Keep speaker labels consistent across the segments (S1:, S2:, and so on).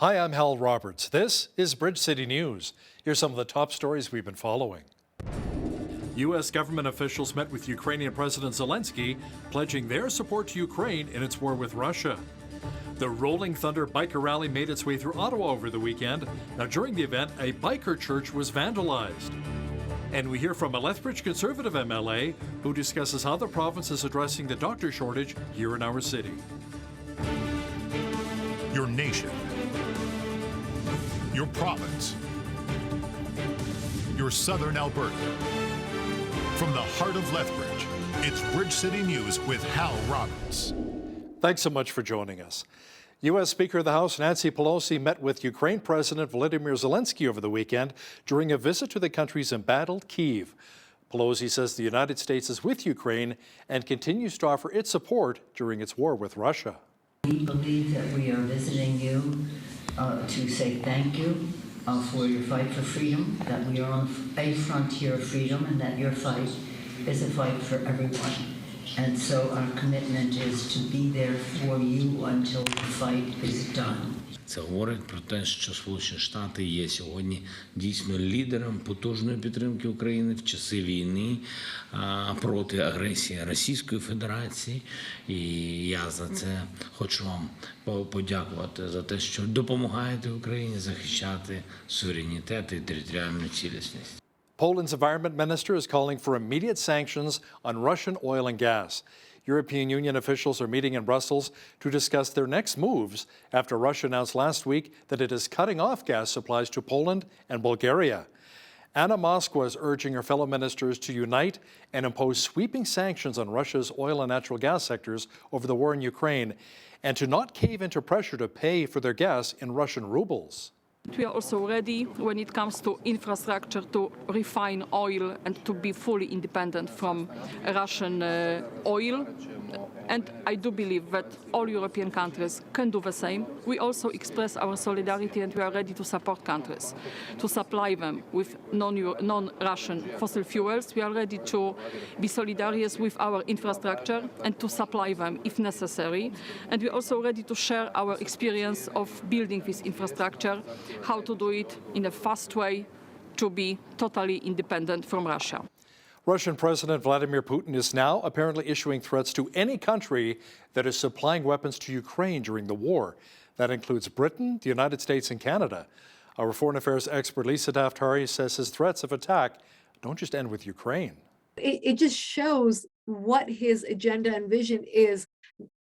S1: Hi, I'm Hal Roberts. This is Bridge City News. Here's some of the top stories we've been following. U.S. government officials met with Ukrainian President Zelensky, pledging their support to Ukraine in its war with Russia. The Rolling Thunder biker rally made its way through Ottawa over the weekend. Now, during the event, a biker church was vandalized. And we hear from a Lethbridge Conservative MLA who discusses how the province is addressing the doctor shortage here in our city.
S2: Your nation, your province, your southern Alberta. From the heart of Lethbridge, it's Bridge City News with Hal Roberts.
S1: Thanks so much for joining us. U.S. Speaker of the House Nancy Pelosi met with Ukraine President Volodymyr Zelensky over the weekend during a visit to the country's embattled Kyiv. Pelosi says the United States is with Ukraine and continues to offer its support during its war with Russia.
S3: We believe that we are visiting you to say thank you for your fight for freedom, that we are on a frontier of freedom, and that your fight is a fight for everyone. And so our commitment is to be there for you until the fight is done.
S4: Це говорить про те, що Сполучені Штати є сьогодні дійсно лідером потужної підтримки України в часи війни проти агресії Російської Федерації. І я за це хочу вам подякувати за те, що допомагаєте Україні захищати суверенітет і територіальну цілісність.
S1: Poland's environment minister is calling for immediate sanctions on Russian oil and gas. European Union officials are meeting in Brussels to discuss their next moves after Russia announced last week that it is cutting off gas supplies to Poland and Bulgaria. Anna Moskwa is urging her fellow ministers to unite and impose sweeping sanctions on Russia's oil and natural gas sectors over the war in Ukraine, and to not cave into pressure to pay for their gas in Russian rubles.
S5: We are also ready when it comes to infrastructure to refine oil and to be fully independent from Russian oil. And I do believe that all European countries can do the same. We also express our solidarity and we are ready to support countries, to supply them with non-Russian fossil fuels. We are ready to be solidarious with our infrastructure and to supply them if necessary. And we are also ready to share our experience of building this infrastructure, how to do it in a fast way to be totally independent from Russia.
S1: Russian President Vladimir Putin is now apparently issuing threats to any country that is supplying weapons to Ukraine during the war. That includes Britain, the United States, and Canada. Our foreign affairs expert Lisa Daftari says his threats of attack don't just end with Ukraine.
S6: It just shows what his agenda and vision is,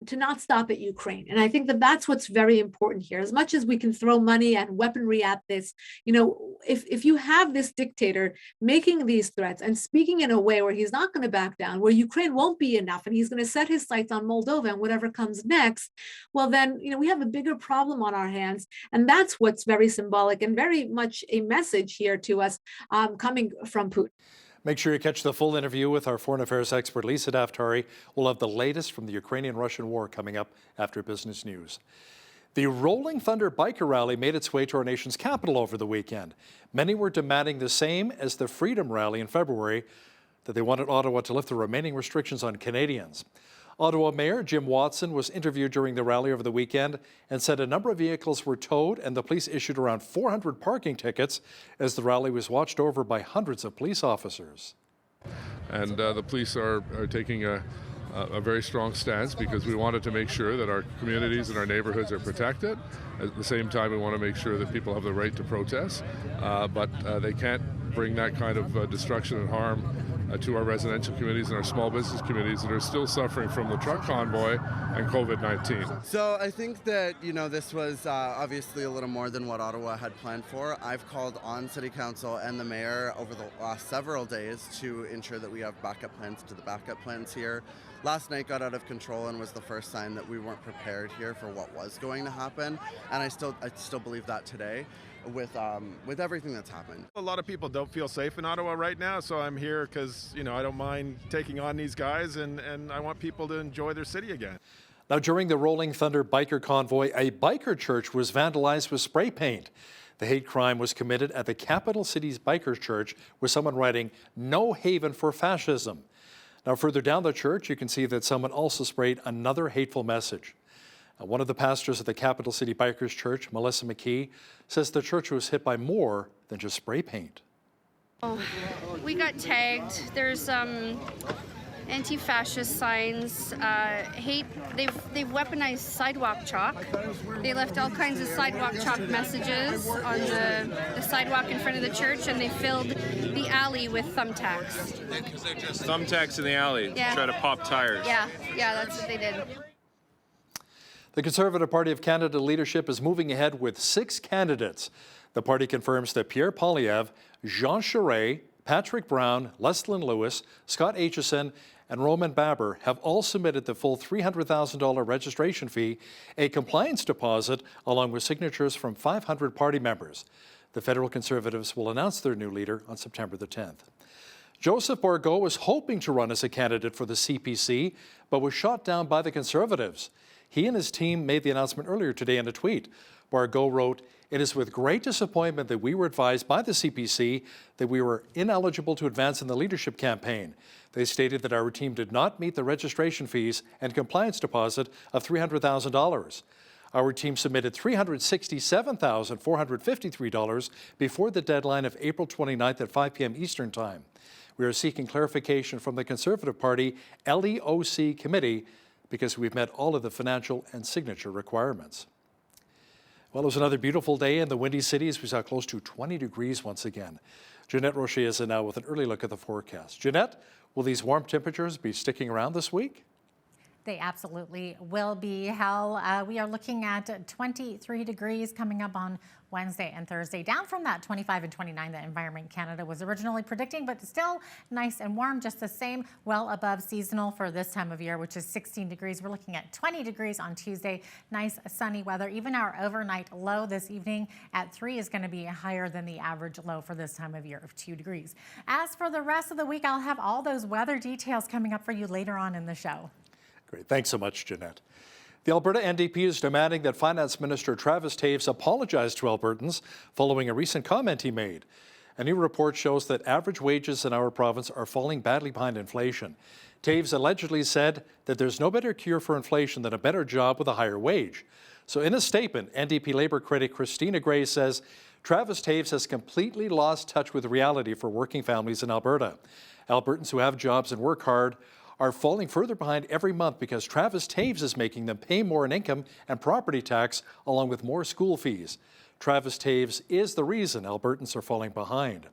S6: to not stop at Ukraine. And I think that that's what's very important here. As much as we can throw money and weaponry at this, you know, if you have this dictator making these threats and speaking in a way where he's not going to back down, where Ukraine won't be enough and he's going to set his sights on Moldova and whatever comes next, well then, you know, we have a bigger problem on our hands. And that's what's very symbolic and very much a message here to us coming from Putin.
S1: Make sure you catch the full interview with our foreign affairs expert Lisa Daftari. We'll have the latest from the Ukrainian-Russian war coming up after business news. The Rolling Thunder biker rally made its way to our nation's capital over the weekend. Many were demanding the same as the Freedom Rally in February, that they wanted Ottawa to lift the remaining restrictions on Canadians. Ottawa Mayor Jim Watson was interviewed during the rally over the weekend and said a number of vehicles were towed and the police issued around 400 parking tickets as the rally was watched over by hundreds of police officers.
S7: And the police are taking a very strong stance because we wanted to make sure that our communities and our neighborhoods are protected. At the same time, we want to make sure that people have the right to protest, but they can't bring that kind of destruction and harm to our residential communities and our small business communities that are still suffering from the truck convoy and COVID-19.
S8: So I think that, you know, this was obviously a little more than what Ottawa had planned for. I've called on City Council and the Mayor over the last several days to ensure that we have backup plans to the backup plans here. Last night got out of control and was the first sign that we weren't prepared here for what was going to happen. And I still believe that today. With everything that's happened.
S9: A lot of people don't feel safe in Ottawa right now, so I'm here because, you know, I don't mind taking on these guys and I want people to enjoy their city again.
S1: Now, during the Rolling Thunder biker convoy, a biker church was vandalized with spray paint. The hate crime was committed at the capital city's biker church with someone writing, "No haven for fascism." Now, further down the church, you can see that someone also sprayed another hateful message. One of the pastors at the Capital City Bikers Church, Melissa McKee, says the church was hit by more than just spray paint.
S10: We got tagged. There's anti-fascist signs, hate. They've weaponized sidewalk chalk. They left all kinds of sidewalk chalk messages on the sidewalk in front of the church, and they filled the alley with thumbtacks.
S11: Thumbtacks in the alley to try to pop tires.
S10: Yeah, that's what they did.
S1: The Conservative Party of Canada leadership is moving ahead with 6 candidates. The party confirms that Pierre Poilievre, Jean Charest, Patrick Brown, Leslyn Lewis, Scott Aitchison, and Roman Baber have all submitted the full $300,000 registration fee, a compliance deposit, along with signatures from 500 party members. The federal Conservatives will announce their new leader on September the 10th. Joseph Bourgault was hoping to run as a candidate for the CPC, but was shot down by the Conservatives. He and his team made the announcement earlier today in a tweet. Bourgault wrote, "It is with great disappointment that we were advised by the CPC that we were ineligible to advance in the leadership campaign. They stated that our team did not meet the registration fees and compliance deposit of $300,000. Our team submitted $367,453 before the deadline of April 29th at 5 p.m. Eastern Time. We are seeking clarification from the Conservative Party LEOC committee because we've met all of the financial and signature requirements." Well, it was another beautiful day in the Windy Cities. We saw close to 20 degrees once again. Jeanette Rocher is in now with an early look at the forecast. Jeanette, will these warm temperatures be sticking around this week?
S12: They absolutely will be, Hal. We are looking at 23 degrees coming up on Wednesday and Thursday, down from that 25 and 29 that Environment Canada was originally predicting, but still nice and warm, just the same, well above seasonal for this time of year, which is 16 degrees. We're looking at 20 degrees on Tuesday, nice sunny weather. Even our overnight low this evening at 3 is going to be higher than the average low for this time of year of 2 degrees. As for the rest of the week, I'll have all those weather details coming up for you later on in the show.
S1: Great. Thanks so much, Jeanette. The Alberta NDP is demanding that Finance Minister Travis Toews apologize to Albertans following a recent comment he made. A new report shows that average wages in our province are falling badly behind inflation. Toews allegedly said that there's no better cure for inflation than a better job with a higher wage. So in a statement, NDP Labour critic Christina Gray says Travis Toews has completely lost touch with reality for working families in Alberta. Albertans who have jobs and work hard are falling further behind every month because Travis Toews is making them pay more in income and property tax along with more school fees. Travis Toews is the reason Albertans are falling behind.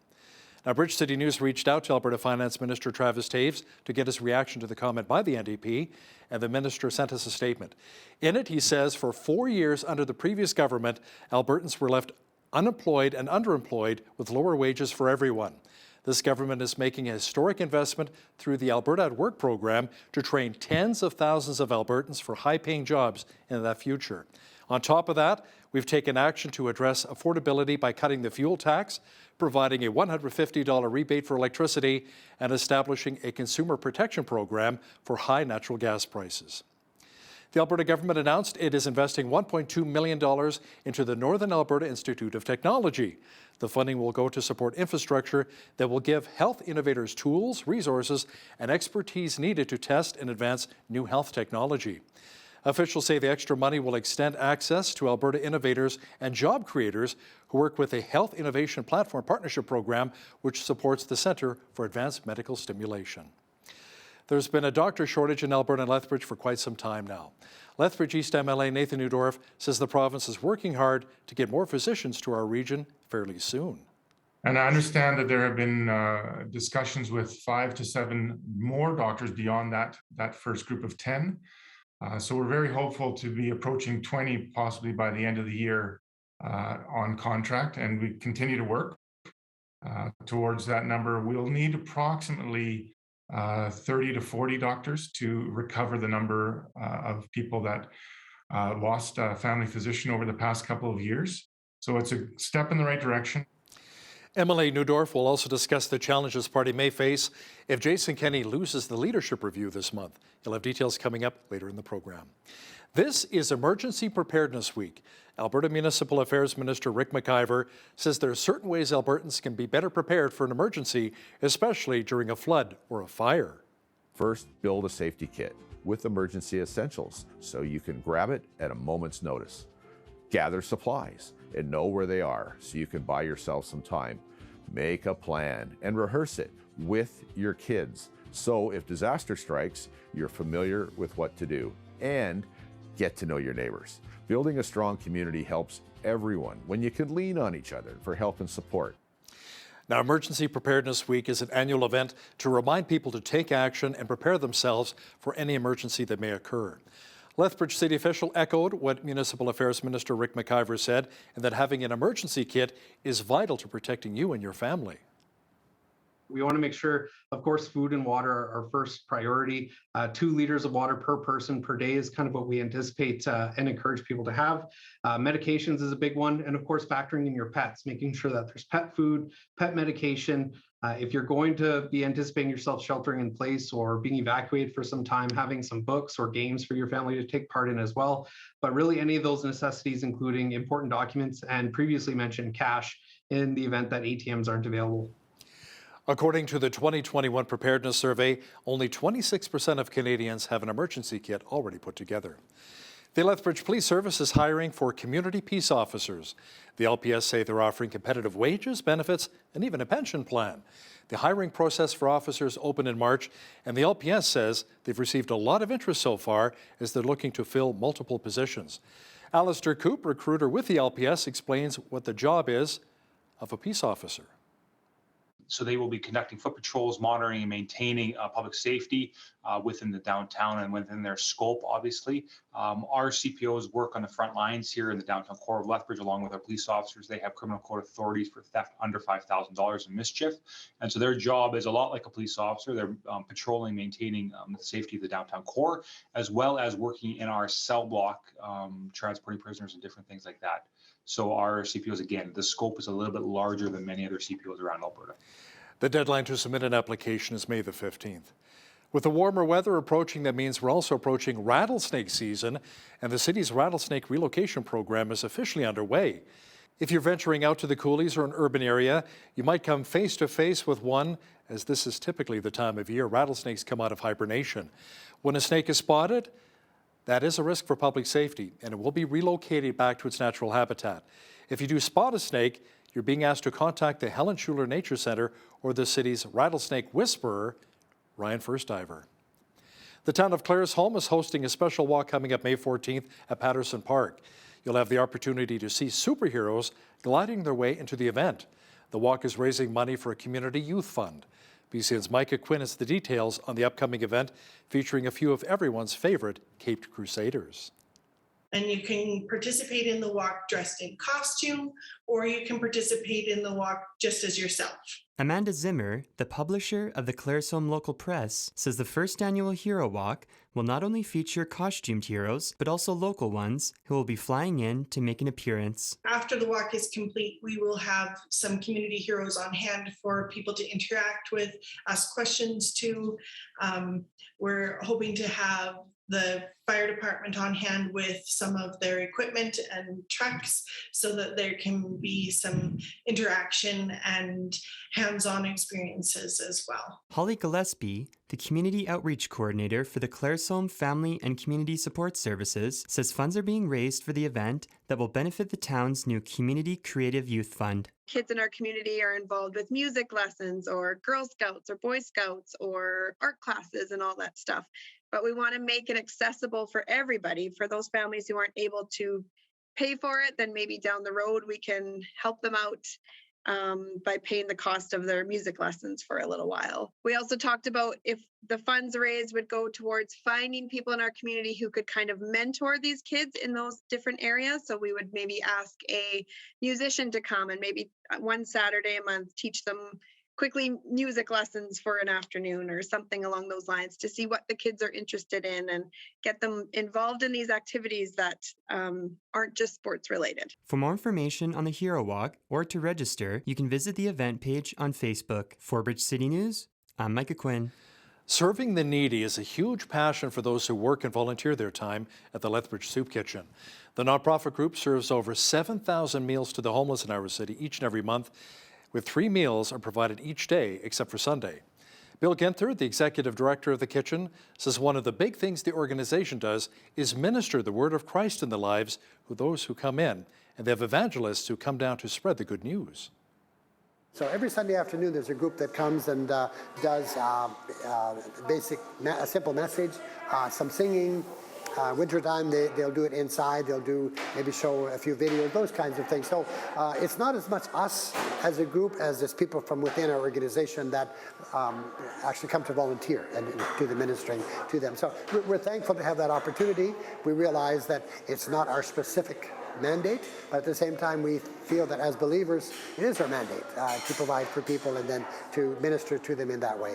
S1: Now, Bridge City News reached out to Alberta Finance Minister Travis Toews to get his reaction to the comment by the NDP, and the minister sent us a statement. In it, he says, for 4 years under the previous government, Albertans were left unemployed and underemployed with lower wages for everyone. This government is making a historic investment through the Alberta at Work program to train tens of thousands of Albertans for high-paying jobs in that future. On top of that, we've taken action to address affordability by cutting the fuel tax, providing a $150 rebate for electricity, and establishing a consumer protection program for high natural gas prices. The Alberta government announced it is investing $1.2 million into the Northern Alberta Institute of Technology. The funding will go to support infrastructure that will give health innovators tools, resources, and expertise needed to test and advance new health technology. Officials say the extra money will extend access to Alberta innovators and job creators who work with a Health Innovation Platform Partnership Program, which supports the Centre for Advanced Medical Stimulation. There's been a doctor shortage in Alberta and Lethbridge for quite some time now. Lethbridge East MLA Nathan Neudorf says the province is working hard to get more physicians to our region fairly soon.
S13: And I understand that there have been discussions with 5 to 7 more doctors beyond that first group of 10. So we're very hopeful to be approaching 20 possibly by the end of the year on contract, and we continue to work towards that number. We'll need approximately 30 to 40 doctors to recover the number of people that lost a family physician over the past couple of years. So it's a step in the right direction.
S1: MLA Neudorf will also discuss the challenges party may face if Jason Kenney loses the leadership review this month. He'll have details coming up later in the program. This is Emergency Preparedness Week. Alberta Municipal Affairs Minister Rick McIver says there are certain ways Albertans can be better prepared for an emergency, especially during a flood or a fire.
S14: First, build a safety kit with emergency essentials so you can grab it at a moment's notice. Gather supplies and know where they are so you can buy yourself some time. Make a plan and rehearse it with your kids so if disaster strikes, you're familiar with what to do. And get to know your neighbors. Building a strong community helps everyone when you can lean on each other for help and support.
S1: Now, Emergency Preparedness Week is an annual event to remind people to take action and prepare themselves for any emergency that may occur. Lethbridge City official echoed what Municipal Affairs Minister Rick McIver said, and that having an emergency kit is vital to protecting you and your family.
S15: We want to make sure, of course, food and water are our first priority. 2 liters of water per person per day is kind of what we anticipate and encourage people to have. Medications is a big one. And of course, factoring in your pets, making sure that there's pet food, pet medication. If you're going to be anticipating yourself sheltering in place or being evacuated for some time, having some books or games for your family to take part in as well. But really any of those necessities, including important documents and previously mentioned cash in the event that ATMs aren't available.
S1: According to the 2021 Preparedness Survey, only 26% of Canadians have an emergency kit already put together. The Lethbridge Police Service is hiring for community peace officers. The LPS say they're offering competitive wages, benefits, and even a pension plan. The hiring process for officers opened in March, and the LPS says they've received a lot of interest so far as they're looking to fill multiple positions. Alistair Coop, recruiter with the LPS, explains what the job is of a peace officer.
S16: So they will be conducting foot patrols, monitoring and maintaining public safety within the downtown and within their scope, obviously. Our CPOs work on the front lines here in the downtown core of Lethbridge, along with our police officers. They have criminal court authorities for theft under $5,000 in mischief. And so their job is a lot like a police officer. They're patrolling, maintaining the safety of the downtown core, as well as working in our cell block, transporting prisoners and different things like that. So our CPOs, again, the scope is a little bit larger than many other CPOs around Alberta.
S1: The deadline to submit an application is May the 15th. With the warmer weather approaching, that means we're also approaching rattlesnake season, and the city's rattlesnake relocation program is officially underway. If you're venturing out to the coulees or an urban area, you might come face to face with one, as this is typically the time of year rattlesnakes come out of hibernation. When a snake is spotted, that is a risk for public safety, and it will be relocated back to its natural habitat. If you do spot a snake, you're being asked to contact the Helen Schuler Nature Center or the city's rattlesnake whisperer, Ryan Firstdiver. The town of Claresholm is hosting a special walk coming up May 14th at Patterson Park. You'll have the opportunity to see superheroes gliding their way into the event. The walk is raising money for a community youth fund. BCN's Micah Quinn has the details on the upcoming event, featuring a few of everyone's favorite Caped Crusaders.
S17: And you can participate in the walk dressed in costume, or you can participate in the walk just as yourself.
S18: Amanda Zimmer, the publisher of the Claresholm Local Press, says the first annual Hero Walk will not only feature costumed heroes, but also local ones who will be flying in to make an appearance.
S17: After the walk is complete, we will have some community heroes on hand for people to interact with, ask questions to. We're hoping to have the fire department on hand with some of their equipment and trucks so that there can be some interaction and hands-on experiences as well.
S18: Holly Gillespie, the Community Outreach Coordinator for the Claresholm Family and Community Support Services, says funds are being raised for the event that will benefit the town's new Community Creative Youth Fund.
S19: Kids in our community are involved with music lessons or Girl Scouts or Boy Scouts or art classes and all that stuff. But we want to make it accessible for everybody. For those families who aren't able to pay for it, then maybe down the road we can help them out by paying the cost of their music lessons for a little while. We also talked about if the funds raised would go towards finding people in our community who could kind of mentor these kids in those different areas. So we would maybe ask a musician to come and maybe one Saturday a month teach them quickly music lessons for an afternoon or something along those lines to see what the kids are interested in and get them involved in these activities that aren't just sports related.
S18: For more information on the Hero Walk or to register, you can visit the event page on Facebook. For Bridge City News, I'm Micah Quinn.
S1: Serving the needy is a huge passion for those who work and volunteer their time at the Lethbridge Soup Kitchen. The nonprofit group serves over 7,000 meals to the homeless in our city each and every month, with 3 meals are provided each day except for Sunday. Bill Ginther, the executive director of the kitchen, says one of the big things the organization does is minister the word of Christ in the lives of those who come in, and they have evangelists who come down to spread the good news.
S20: So every Sunday afternoon, there's a group that comes and does a simple message, some singing. Wintertime, they'll do it inside. They'll maybe show a few videos, those kinds of things. So it's not as much us as a group as it's people from within our organization that actually come to volunteer and do the ministering to them. So we're thankful to have that opportunity. We realize that it's not our specific mandate, but at the same time, we feel that as believers, it is our mandate to provide for people and then to minister to them in that way.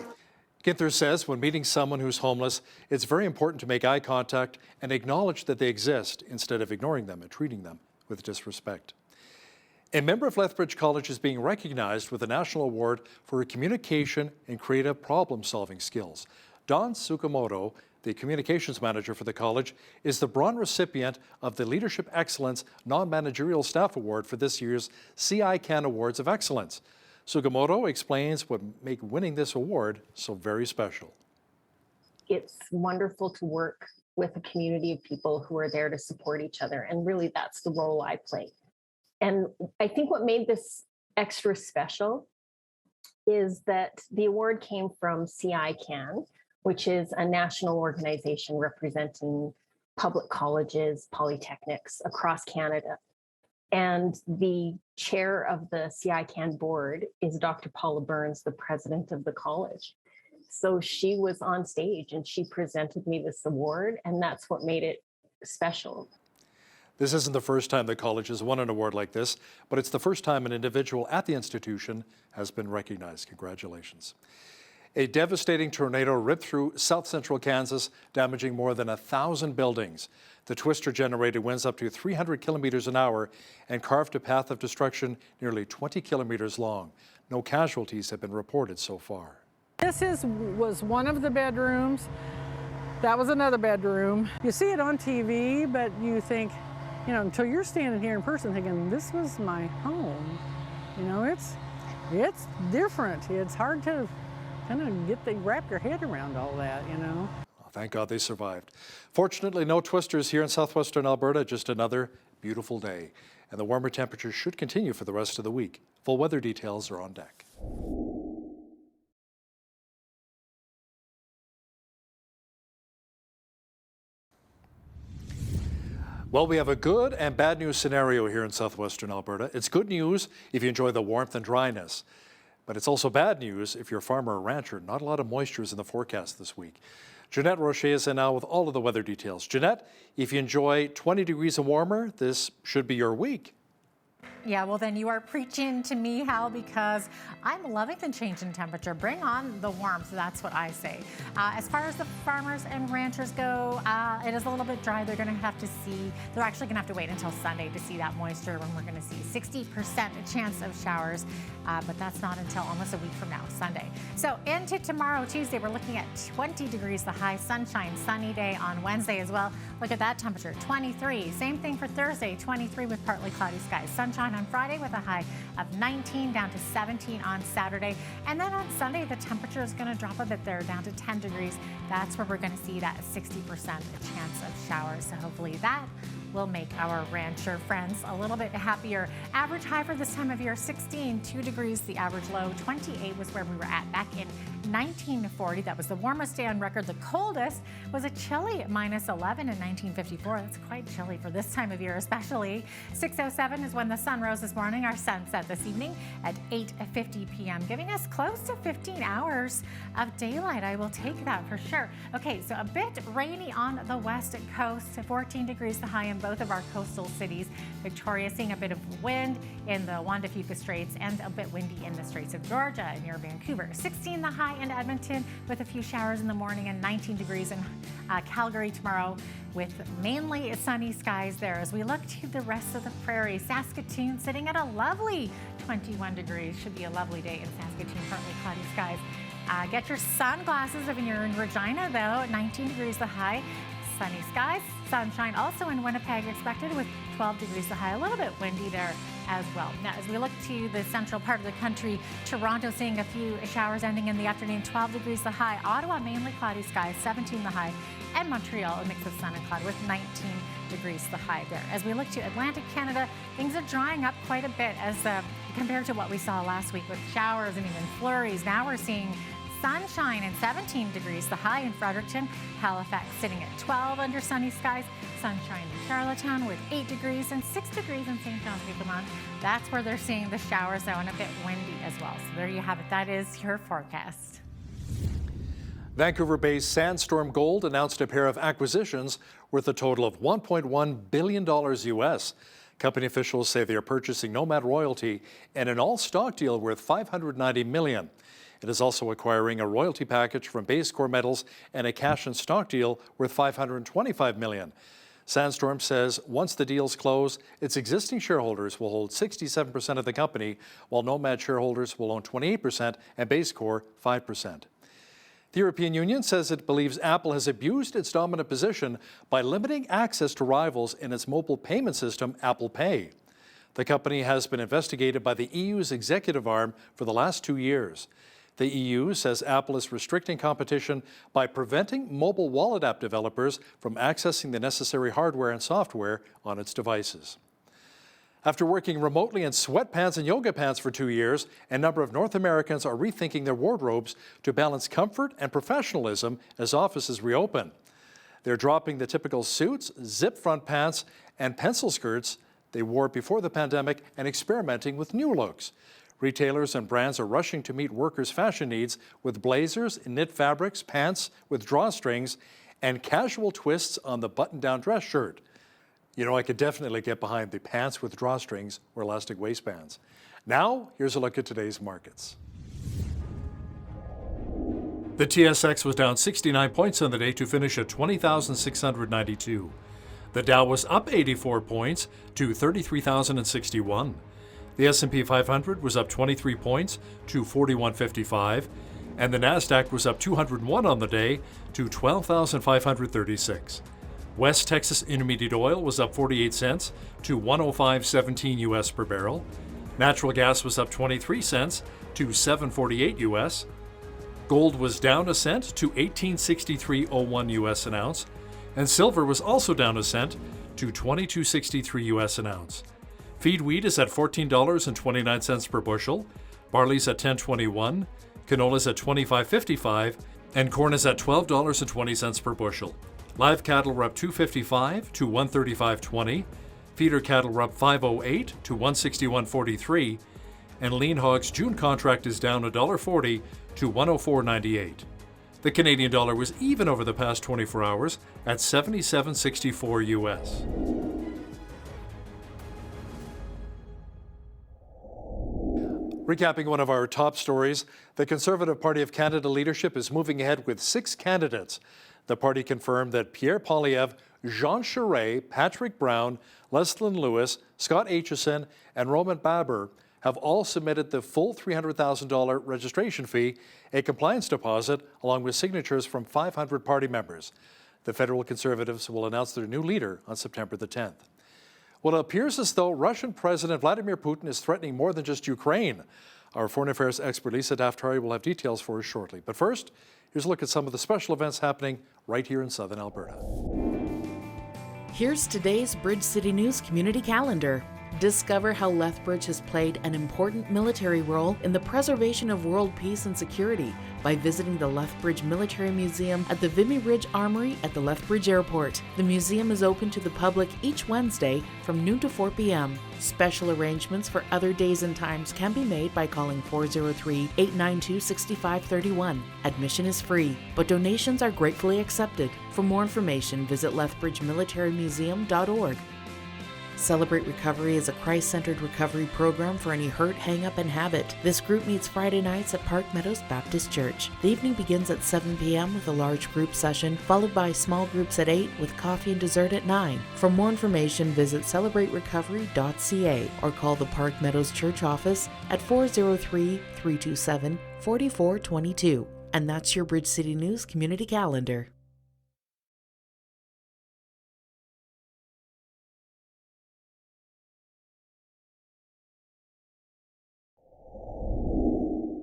S1: Ginther says when meeting someone who's homeless, it's very important to make eye contact and acknowledge that they exist instead of ignoring them and treating them with disrespect. A member of Lethbridge College is being recognized with a national award for her communication and creative problem-solving skills. Dawn Tsukamoto, the communications manager for the college, is the bronze recipient of the Leadership Excellence Non-Managerial Staff Award for this year's CI Can Awards of Excellence. Tsukamoto explains what makes winning this award so very special.
S21: It's wonderful to work with a community of people who are there to support each other, and really that's the role I play. And I think what made this extra special is that the award came from CI Can, which is a national organization representing public colleges, polytechnics across Canada. And the chair of the CI Can board is Dr. Paula Burns, the president of the college. So she was on stage and she presented me this award, and that's what made it special.
S1: This isn't the first time the college has won an award like this, but it's the first time an individual at the institution has been recognized. Congratulations. A devastating tornado ripped through south-central Kansas, damaging more than 1,000 buildings. The twister generated winds up to 300 kilometers an hour and carved a path of destruction nearly 20 kilometers long. No casualties have been reported so far.
S22: This was one of the bedrooms. That was another bedroom. You see it on TV, but you think, until you're standing here in person thinking, this was my home. It's different. It's hard to kind of wrap your head around all that, Well,
S1: thank God they survived. Fortunately, no twisters here in southwestern Alberta, just another beautiful day. And the warmer temperatures should continue for the rest of the week. Full weather details are on deck. Well, we have a good and bad news scenario here in southwestern Alberta. It's good news if you enjoy the warmth and dryness. But it's also bad news if you're a farmer or rancher. Not a lot of moisture is in the forecast this week. Jeanette Rocher is in now with all of the weather details. Jeanette, if you enjoy 20 degrees and warmer, this should be your week.
S12: Yeah, well, then you are preaching to me, Hal, because I'm loving the change in temperature. Bring on the warmth, that's what I say. As far as the farmers and ranchers go, it is a little bit dry. They're actually going to have to wait until Sunday to see that moisture when we're going to see 60% chance of showers, but that's not until almost a week from now, Sunday. So into tomorrow, Tuesday, we're looking at 20 degrees, the high, sunshine, sunny day on Wednesday as well. Look at that temperature, 23. Same thing for Thursday, 23 with partly cloudy skies. Sunshine on Friday with a high of 19 down to 17 on Saturday. And then on Sunday, the temperature is going to drop a bit there down to 10 degrees. That's where we're going to see that 60% chance of showers. So hopefully that will make our rancher friends a little bit happier. Average high for this time of year, 16, 2 degrees. The average low, 28 was where we were at back in 1940. That was the warmest day on record. The coldest was a chilly minus 11 in 1954. That's quite chilly for this time of year, especially. 6:07 is when the sun rose this morning. Our sun set this evening at 8:50 p.m., giving us close to 15 hours of daylight. I will take that for sure. Okay, so a bit rainy on the west coast, 14 degrees the high in both of our coastal cities. Victoria seeing a bit of wind in the Juan de Fuca Straits and a bit windy in the Straits of Georgia near Vancouver. 16 the high in Edmonton with a few showers in the morning, and 19 degrees in Calgary tomorrow with mainly sunny skies there. As we look to the rest of the prairie, Saskatoon sitting at a lovely 21 degrees. Should be a lovely day in Saskatoon, partly cloudy skies. Get your sunglasses if you're in Regina, though. 19 degrees the high. sunny skies. Sunshine also in Winnipeg expected with 12 degrees the high, a little bit windy there as well. Now, as we look to the central part of the country, Toronto seeing a few showers ending in the afternoon, 12 degrees the high. Ottawa, mainly cloudy skies, 17 the high. And Montreal, a mix of sun and cloud with 19 degrees the high there. As we look to Atlantic Canada, things are drying up quite a bit as compared to what we saw last week with showers and even flurries. Now we're seeing sunshine and 17 degrees the high in Fredericton. Halifax sitting at 12 under sunny skies. Sunshine in Charlottetown with 8 degrees and 6 degrees in St. John's, Newfoundland. That's where they're seeing the showers though and a bit windy as well. So there you have it. That is your forecast.
S1: Vancouver-based Sandstorm Gold announced a pair of acquisitions worth a total of $1.1 billion US. Company officials say they are purchasing Nomad Royalty and an all-stock deal worth $590 million. It is also acquiring a royalty package from Base Core Metals and a cash and stock deal worth $525 million. Sandstorm says once the deals close, its existing shareholders will hold 67% of the company, while Nomad shareholders will own 28% and Base Core 5%. The European Union says it believes Apple has abused its dominant position by limiting access to rivals in its mobile payment system, Apple Pay. The company has been investigated by the EU's executive arm for the last 2 years. The EU says Apple is restricting competition by preventing mobile wallet app developers from accessing the necessary hardware and software on its devices. After working remotely in sweatpants and yoga pants for 2 years, a number of North Americans are rethinking their wardrobes to balance comfort and professionalism as offices reopen. They're dropping the typical suits, zip front pants, and pencil skirts they wore before the pandemic and experimenting with new looks. Retailers and brands are rushing to meet workers' fashion needs with blazers, knit fabrics, pants with drawstrings, and casual twists on the button-down dress shirt. You know, I could definitely get behind the pants with drawstrings or elastic waistbands. Now, here's a look at today's markets. The TSX was down 69 points on the day to finish at 20,692. The Dow was up 84 points to 33,061. The S&P 500 was up 23 points to 4155, and the Nasdaq was up 201 on the day to 12,536. West Texas Intermediate Oil was up 48 cents to 105.17 US per barrel. Natural gas was up 23 cents to 7.48 US. Gold was down a cent to 18.6301 US an ounce, and silver was also down a cent to 22.63 US an ounce. Feed wheat is at $14.29 per bushel, barley's at $10.21, canola's at $25.55, and corn is at $12.20 per bushel. Live cattle were up $2.55 to $135.20, feeder cattle were up $5.08 to $161.43, and lean hogs June contract is down $1.40 to $104.98. The Canadian dollar was even over the past 24 hours at 77.64 US. Recapping one of our top stories, the Conservative Party of Canada leadership is moving ahead with 6 candidates. The party confirmed that Pierre Poilievre, Jean Charest, Patrick Brown, Leslyn Lewis, Scott Aitchison, and Roman Baber have all submitted the full $300,000 registration fee, a compliance deposit, along with signatures from 500 party members. The federal Conservatives will announce their new leader on September the 10th. Well, it appears as though Russian President Vladimir Putin is threatening more than just Ukraine. Our foreign affairs expert Lisa Daftari will have details for us shortly. But first, here's a look at some of the special events happening right here in southern Alberta.
S2: Here's today's Bridge City News community calendar. Discover how Lethbridge has played an important military role in the preservation of world peace and security by visiting the Lethbridge Military Museum at the Vimy Ridge Armory at the Lethbridge Airport. The museum is open to the public each Wednesday from noon to 4 p.m. Special arrangements for other days and times can be made by calling 403-892-6531. Admission is free, but donations are gratefully accepted. For more information, visit lethbridgemilitarymuseum.org. Celebrate Recovery is a Christ-centered recovery program for any hurt, hang-up, and habit. This group meets Friday nights at Park Meadows Baptist Church. The evening begins at 7 p.m. with a large group session, followed by small groups at 8 with coffee and dessert at 9. For more information, visit celebraterecovery.ca or call the Park Meadows Church office at 403-327-4422. And that's your Bridge City News community calendar.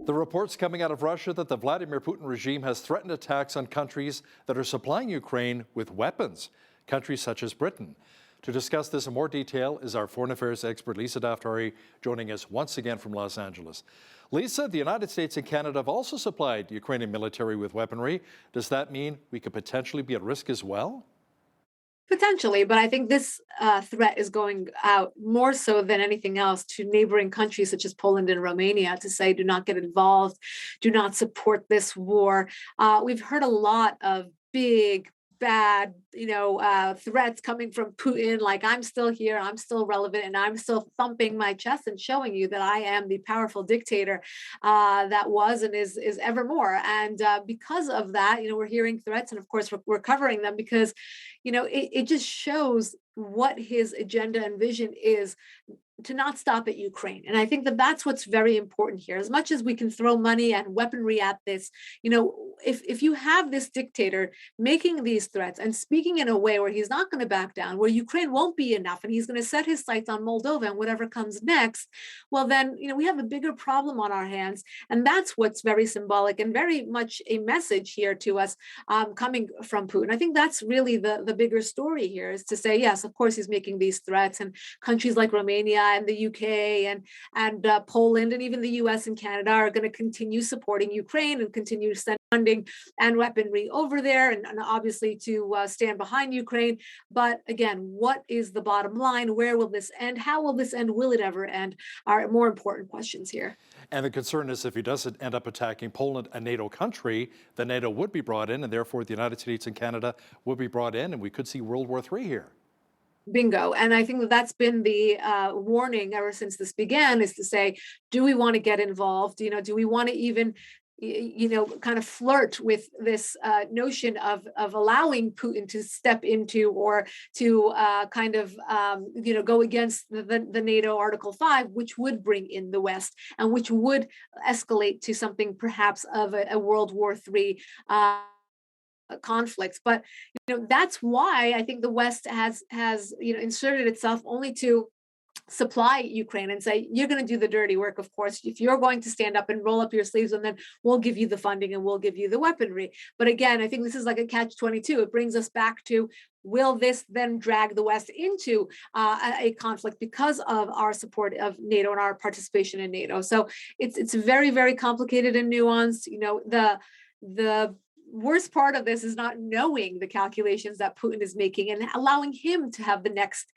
S1: The reports coming out of Russia that the Vladimir Putin regime has threatened attacks on countries that are supplying Ukraine with weapons, countries such as Britain. To discuss this in more detail is our foreign affairs expert, Lisa Daftari, joining us once again from Los Angeles. Lisa, the United States and Canada have also supplied Ukrainian military with weaponry. Does that mean we could potentially be at risk as well?
S6: Potentially, but I think this threat is going out more so than anything else to neighboring countries such as Poland and Romania to say, do not get involved, do not support this war. We've heard a lot of big, bad, threats coming from Putin, like I'm still here, I'm still relevant, and I'm still thumping my chest and showing you that I am the powerful dictator that was and is evermore. And because of that, we're hearing threats, and of course we're covering them because, it just shows what his agenda and vision is to not stop at Ukraine. And I think that that's what's very important here. As much as we can throw money and weaponry at this, if you have this dictator making these threats and speaking in a way where he's not going to back down, where Ukraine won't be enough, and he's going to set his sights on Moldova and whatever comes next, well, then, we have a bigger problem on our hands. And that's what's very symbolic and very much a message here to us coming from Putin. I think that's really the bigger story here, is to say, yes, of course, he's making these threats, and countries like Romania and the UK and Poland and even the US and Canada are going to continue supporting Ukraine and continue to send funding and weaponry over there, and obviously to stand behind Ukraine. But again, what is the bottom line? Where will this end? How will this end? Will it ever end? Are more important questions here.
S1: And the concern is if he doesn't end up attacking Poland, a NATO country, then NATO would be brought in, and therefore the United States and Canada would be brought in, and we could see World War III here.
S6: Bingo. And I think that's been the warning ever since this began, is to say, do we want to get involved? Do we want to even kind of flirt with this notion of allowing Putin to step into or to go against the NATO Article 5, which would bring in the West and which would escalate to something perhaps of a World War III conflicts. But that's why I think the West has inserted itself only to supply Ukraine and say, you're going to do the dirty work, of course, if you're going to stand up and roll up your sleeves, and then we'll give you the funding and we'll give you the weaponry. But again, I think this is like a catch-22. It brings us back to, will this then drag the West into a conflict because of our support of NATO and our participation in NATO? So it's very, very complicated and nuanced. The worst part of this is not knowing the calculations that Putin is making and allowing him to have the next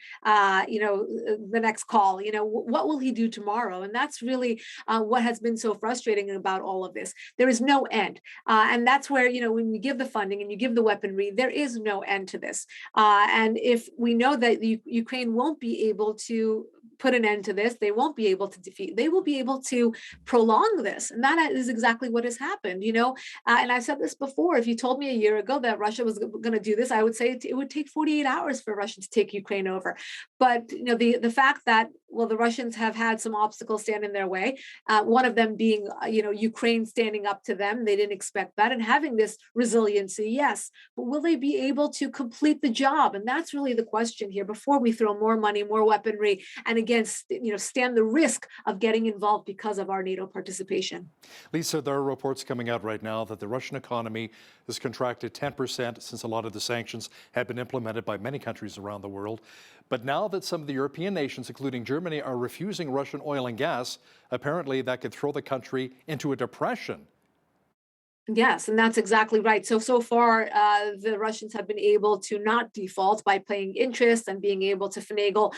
S6: call. What will he do tomorrow? And that's really what has been so frustrating about all of this. There is no end. And that's where, when you give the funding and you give the weaponry, there is no end to this. And if we know that Ukraine won't be able to put an end to this, they won't be able to defeat, they will be able to prolong this. And that is exactly what has happened, and I've said this before, if you told me a year ago that Russia was going to do this, I would say it would take 48 hours for Russia to take Ukraine over. But, the fact that, the Russians have had some obstacles stand in their way, one of them being, Ukraine standing up to them. They didn't expect that, and having this resiliency, yes, but will they be able to complete the job? And that's really the question here before we throw more money, more weaponry, and again, stand the risk of getting involved because of our NATO participation.
S1: Lisa, there are reports coming out right now that the Russian economy has contracted 10% since a lot of the sanctions have been implemented by many countries around the world. But now that some of the European nations, including Germany, are refusing Russian oil and gas, apparently that could throw the country into a depression.
S6: Yes, and that's exactly right. So far, the Russians have been able to not default by paying interest and being able to finagle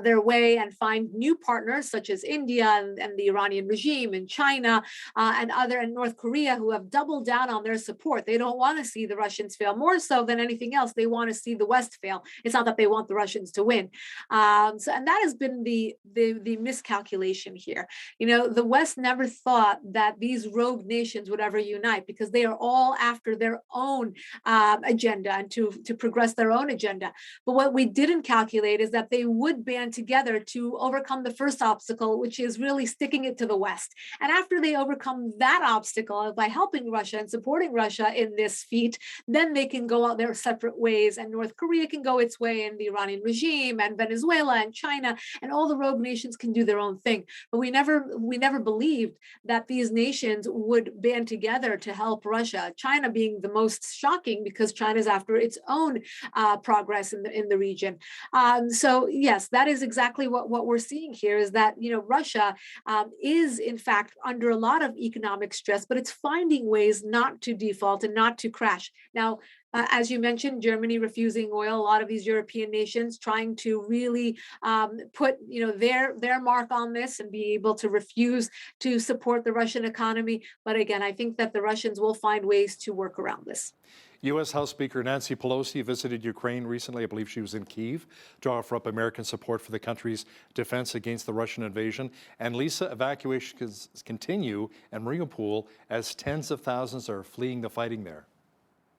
S6: their way and find new partners such as India and the Iranian regime and China and North Korea, who have doubled down on their support. They don't want to see the Russians fail. More so than anything else, they want to see the West fail. It's not that they want the Russians to win. And that has been the miscalculation here. The West never thought that these rogue nations would ever unite, because they are all after their own agenda and to progress their own agenda. But what we didn't calculate is that they would band together to overcome the first obstacle, which is really sticking it to the West. And after they overcome that obstacle by helping Russia and supporting Russia in this feat, then they can go out their separate ways. And North Korea can go its way, and the Iranian regime, and Venezuela, and China, and all the rogue nations can do their own thing. But we never believed that these nations would band together to help Russia. China being the most shocking, because China's after its own progress in the region. So yes, that is exactly what we're seeing here, is that Russia is in fact under a lot of economic stress, but it's finding ways not to default and not to crash. Now, as you mentioned, Germany refusing oil, a lot of these European nations trying to really put their mark on this and be able to refuse to support the Russian economy. But again, I think that the Russians will find ways to work around this.
S1: U.S. House Speaker Nancy Pelosi visited Ukraine recently. I believe she was in Kyiv to offer up American support for the country's defense against the Russian invasion. And Lisa, evacuations continue in Mariupol as tens of thousands are fleeing the fighting there.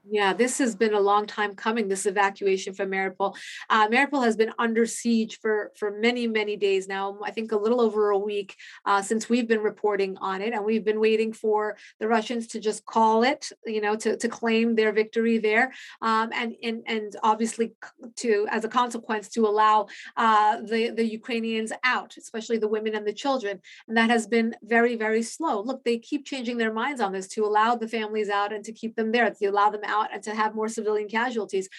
S6: Yeah, this has been a long time coming, this evacuation from Mariupol. Mariupol has been under siege for many, many days now. I think a little over a week since we've been reporting on it. And we've been waiting for the Russians to just call it, to claim their victory there. And obviously as a consequence, to allow the Ukrainians out, especially the women and the children. And that has been very, very slow. Look, they keep changing their minds on this to allow the families out and to keep them there, to allow them out and to have more civilian casualties.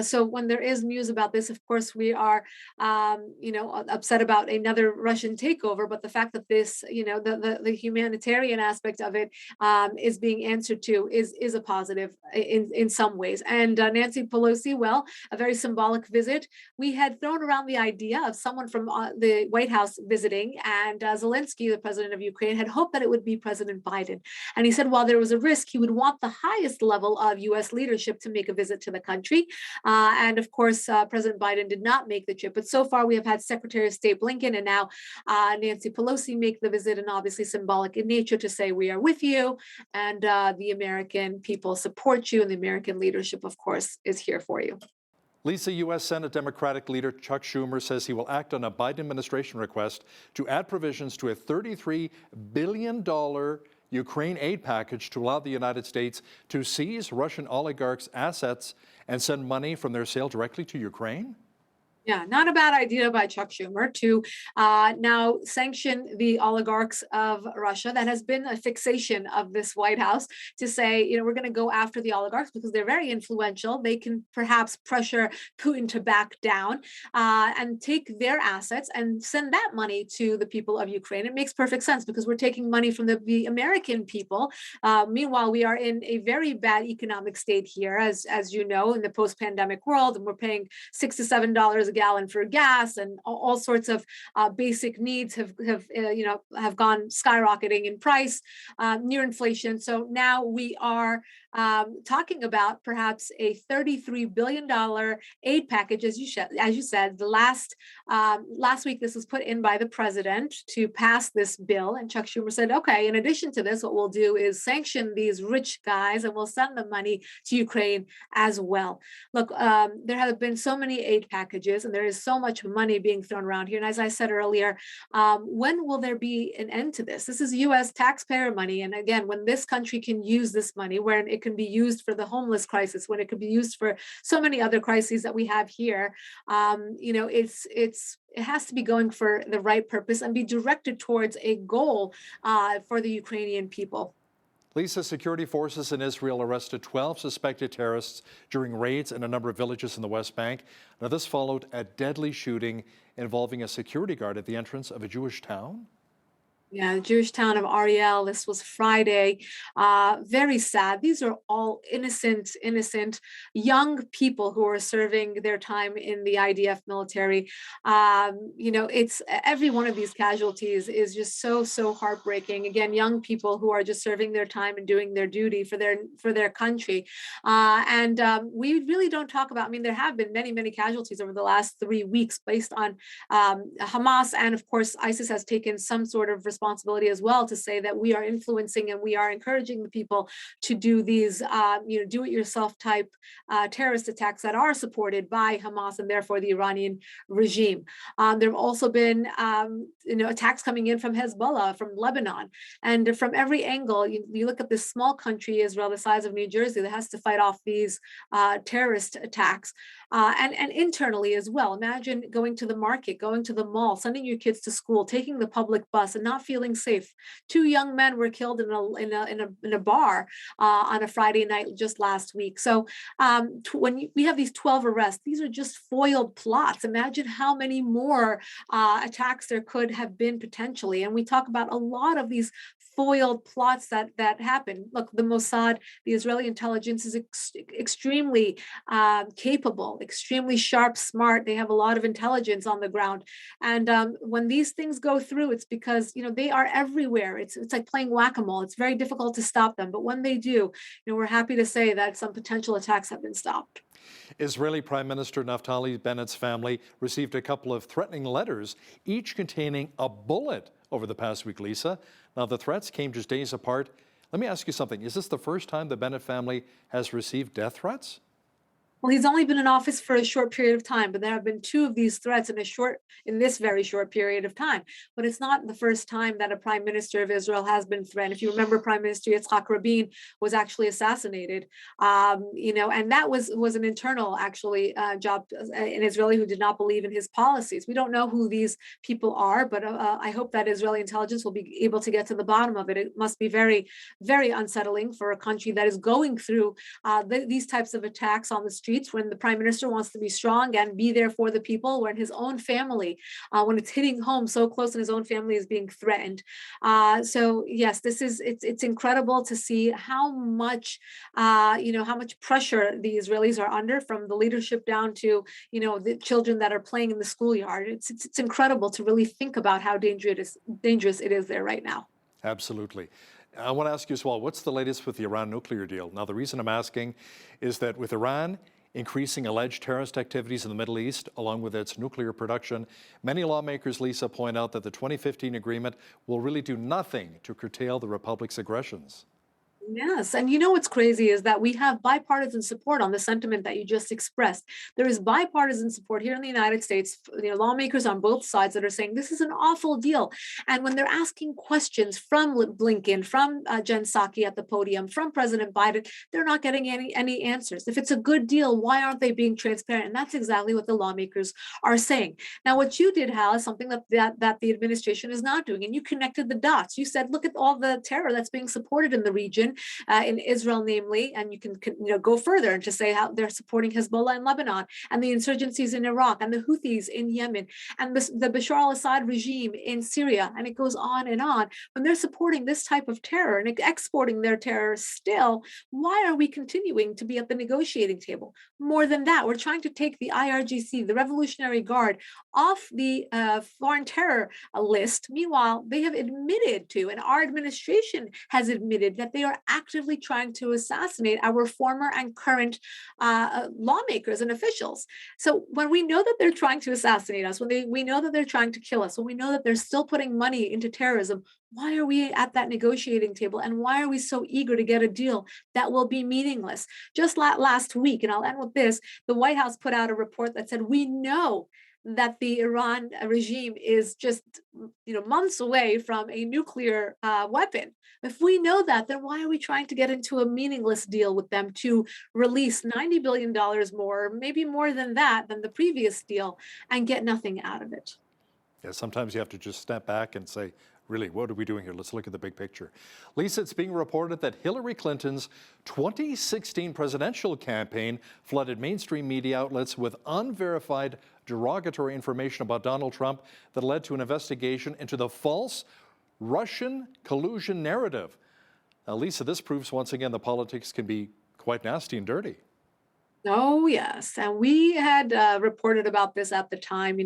S6: So when there is news about this, of course, we are, upset about another Russian takeover. But the fact that this, the humanitarian aspect of it is being answered to is a positive in some ways. And Nancy Pelosi, well, a very symbolic visit. We had thrown around the idea of someone from the White House visiting, and Zelensky, the president of Ukraine, had hoped that it would be President Biden. And he said, while there was a risk, he would want the highest level of U.S. leadership to make a visit to the country. And of course, President Biden did not make the trip. But so far, we have had Secretary of State Blinken and now Nancy Pelosi make the visit, and obviously symbolic in nature to say we are with you, and the American people support you, and the American leadership, of course, is here for you.
S1: Lisa, U.S. Senate Democratic leader Chuck Schumer says he will act on a Biden administration request to add provisions to a $33 billion Ukraine aid package to allow the United States to seize Russian oligarchs' assets and send money from their sale directly to Ukraine?
S6: Yeah, not a bad idea by Chuck Schumer to now sanction the oligarchs of Russia. That has been a fixation of this White House, to say, we're going to go after the oligarchs because they're very influential. They can perhaps pressure Putin to back down and take their assets and send that money to the people of Ukraine. It makes perfect sense because we're taking money from the American people. Meanwhile, we are in a very bad economic state here, as you know, in the post-pandemic world, and we're paying $6 to $7 a gallon for gas, and all sorts of basic needs have gone skyrocketing in price, near inflation. So now we are talking about perhaps a $33 billion aid package, as you said. The last week, this was put in by the president to pass this bill, and Chuck Schumer said, "Okay, in addition to this, what we'll do is sanction these rich guys, and we'll send the money to Ukraine as well." Look, there have been so many aid packages, and there is so much money being thrown around here. And as I said earlier, when will there be an end to this? This is U.S. taxpayer money, and again, when this country can use this money, when it can be used for the homeless crisis, when it could be used for so many other crises that we have here, it has to be going for the right purpose and be directed towards a goal for the Ukrainian people.
S1: Lisa, security forces in Israel arrested 12 suspected terrorists during raids in a number of villages in the West Bank. Now, this followed a deadly shooting involving a security guard at the entrance of a Jewish town.
S6: Yeah, the Jewish town of Ariel. This was Friday. Very sad. These are all innocent young people who are serving their time in the IDF military. It's every one of these casualties is just so heartbreaking. Again, young people who are just serving their time and doing their duty for their country. And we really don't talk about. I mean, there have been many casualties over the last 3 weeks based on Hamas, and of course, ISIS has taken some sort of responsibility responsibility as well to say that we are influencing and we are encouraging the people to do these, do-it-yourself type terrorist attacks that are supported by Hamas and therefore the Iranian regime. There have also been, attacks coming in from Hezbollah, from Lebanon, and from every angle. You look at this small country, Israel, the size of New Jersey, that has to fight off these terrorist attacks, and internally as well. Imagine going to the market, going to the mall, sending your kids to school, taking the public bus, and not feeling safe. 2 young men were killed in a bar on a Friday night just last week. So when we have these 12 arrests, these are just foiled plots. Imagine how many more attacks there could have been potentially. And we talk about a lot of these foiled plots that happen. Look, the Mossad, the Israeli intelligence, is extremely capable, extremely sharp, smart. They have a lot of intelligence on the ground. And when these things go through, it's because they are everywhere. It's like playing whack-a-mole. It's very difficult to stop them. But when they do, we're happy to say that some potential attacks have been stopped.
S1: Israeli Prime Minister Naftali Bennett's family received a couple of threatening letters, each containing a bullet over the past week, Lisa. Now, the threats came just days apart. Let me ask you something. Is this the first time the Bennett family has received death threats?
S6: Well, he's only been in office for a short period of time, but there have been 2 of these threats in this very short period of time. But it's not the first time that a prime minister of Israel has been threatened. If you remember, Prime Minister Yitzhak Rabin was actually assassinated, and that was an internal job in Israeli who did not believe in his policies. We don't know who these people are, but I hope that Israeli intelligence will be able to get to the bottom of it. It must be very, very unsettling for a country that is going through these types of attacks on the streets, when the prime minister wants to be strong and be there for the people, when his own family, when it's hitting home so close and his own family is being threatened. So yes, it's incredible to see how much pressure the Israelis are under, from the leadership down to the children that are playing in the schoolyard. It's incredible to really think about how dangerous it is there right now.
S1: Absolutely. I want to ask you as well, what's the latest with the Iran nuclear deal? Now, the reason I'm asking is that with Iran increasing alleged terrorist activities in the Middle East, along with its nuclear production, many lawmakers, Lisa, point out that the 2015 agreement will really do nothing to curtail the Republic's aggressions.
S6: Yes, and what's crazy is that we have bipartisan support on the sentiment that you just expressed. There is bipartisan support here in the United States, lawmakers on both sides that are saying this is an awful deal. And when they're asking questions from Blinken, from Jen Psaki at the podium, from President Biden, they're not getting any answers. If it's a good deal, why aren't they being transparent? And that's exactly what the lawmakers are saying. Now, what you did, Hal, is something that the administration is not doing, and you connected the dots. You said, look at all the terror that's being supported in the region. In Israel, namely, and you can go further and just say how they're supporting Hezbollah in Lebanon, and the insurgencies in Iraq, and the Houthis in Yemen, and the Bashar al-Assad regime in Syria, and it goes on and on. When they're supporting this type of terror and exporting their terror still, why are we continuing to be at the negotiating table? More than that, we're trying to take the IRGC, the Revolutionary Guard, off the foreign terror list. Meanwhile, they have admitted to, and our administration has admitted, that they are actively trying to assassinate our former and current lawmakers and officials. So when we know that they're trying to assassinate us, when we know that they're trying to kill us, when we know that they're still putting money into terrorism, why are we at that negotiating table? And why are we so eager to get a deal that will be meaningless? Just last week, and I'll end with this, the White House put out a report that said, we know that the Iran regime is just months away from a nuclear weapon. If we know that, then why are we trying to get into a meaningless deal with them to release $90 billion more, maybe more than that, than the previous deal, and get nothing out of it?
S1: Yeah, sometimes you have to just step back and say, really, what are we doing here? Let's look at the big picture. Lisa, it's being reported that Hillary Clinton's 2016 presidential campaign flooded mainstream media outlets with unverified derogatory information about Donald Trump that led to an investigation into the false Russian collusion narrative. Now, Lisa, this proves once again that politics can be quite nasty and dirty.
S6: Oh, yes. And we had reported about this at the time.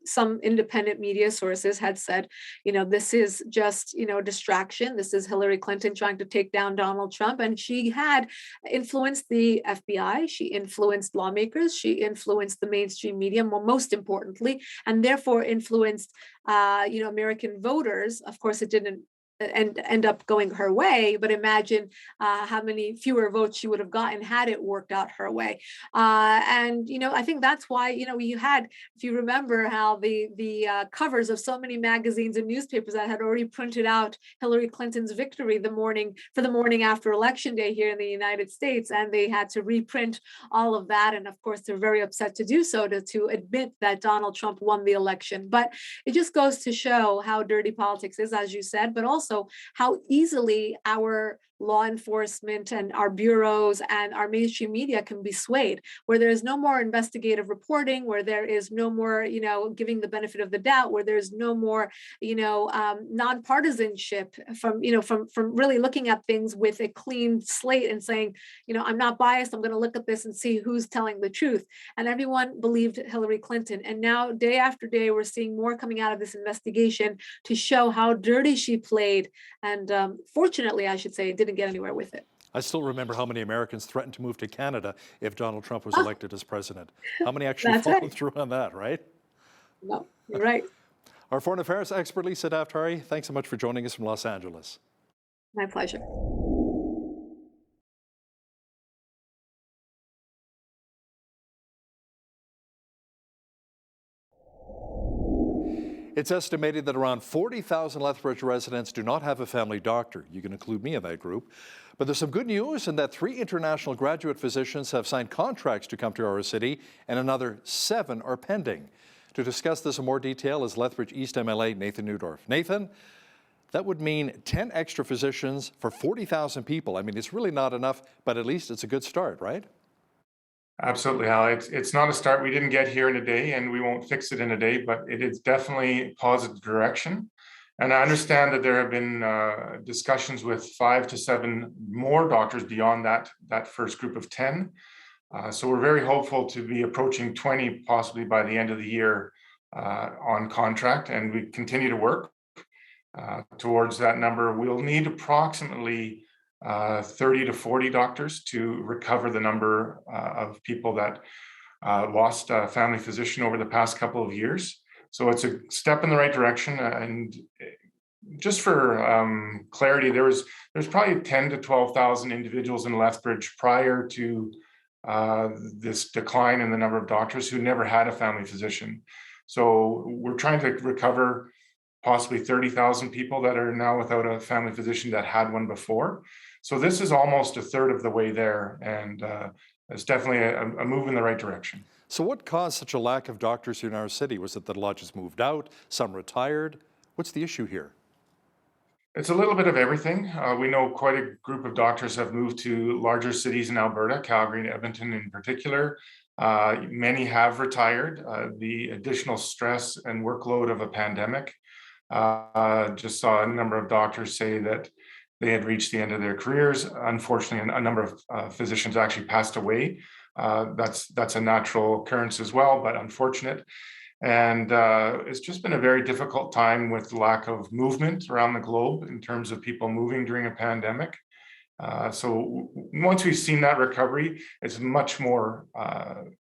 S6: Some independent media sources had said, this is just, distraction. This is Hillary Clinton trying to take down Donald Trump. And she had influenced the FBI. She influenced lawmakers. She influenced the mainstream media, most importantly, and therefore influenced, American voters. Of course, it didn't end up going her way, but imagine how many fewer votes she would have gotten had it worked out her way. And I think that's why you had, if you remember, how the covers of so many magazines and newspapers that had already printed out Hillary Clinton's victory the morning after Election Day here in the United States, and they had to reprint all of that. And of course, they're very upset to do so, to admit that Donald Trump won the election. But it just goes to show how dirty politics is, as you said, but also how easily our law enforcement and our bureaus and our mainstream media can be swayed, where there is no more investigative reporting, where there is no more, giving the benefit of the doubt, where there's no more, nonpartisanship from really looking at things with a clean slate and saying, I'm not biased. I'm going to look at this and see who's telling the truth. And everyone believed Hillary Clinton. And now, day after day, we're seeing more coming out of this investigation to show how dirty she played. And fortunately, I should say, didn't get anywhere with it.
S1: I still remember how many Americans threatened to move to Canada if Donald Trump was elected as president. How many actually followed through on that, right?
S6: No, you're right.
S1: Our foreign affairs expert, Lisa Daftari, thanks so much for joining us from Los Angeles.
S6: My pleasure.
S1: It's estimated that around 40,000 Lethbridge residents do not have a family doctor. You can include me in that group. But there's some good news in that 3 international graduate physicians have signed contracts to come to our city, and another 7 are pending. To discuss this in more detail is Lethbridge East MLA Nathan Newdorf. Nathan, that would mean 10 extra physicians for 40,000 people. I mean, it's really not enough, but at least it's a good start, right?
S13: Absolutely, Hal. It's not a start. We didn't get here in a day, and we won't fix it in a day, but it is definitely positive direction. And I understand that there have been discussions with 5 to 7 more doctors beyond that first group of 10. So we're very hopeful to be approaching 20 possibly by the end of the year on contract, and we continue to work towards that number. We'll need approximately 30 to 40 doctors to recover the number of people that lost a family physician over the past couple of years. So it's a step in the right direction. And just for clarity, there's probably 10 to 12,000 individuals in Lethbridge prior to this decline in the number of doctors who never had a family physician. So we're trying to recover possibly 30,000 people that are now without a family physician that had one before. So this is almost a third of the way there, and it's definitely a move in the right direction.
S1: So what caused such a lack of doctors in our city? Was it that a lot just moved out, some retired? What's the issue here?
S13: It's a little bit of everything. We know quite a group of doctors have moved to larger cities in Alberta, Calgary and Edmonton in particular. Many have retired. The additional stress and workload of a pandemic. Just saw a number of doctors say that they had reached the end of their careers. Unfortunately, a number of physicians actually passed away. That's a natural occurrence as well, but unfortunate. And it's just been a very difficult time with the lack of movement around the globe in terms of people moving during a pandemic. So once we've seen that recovery, it's much more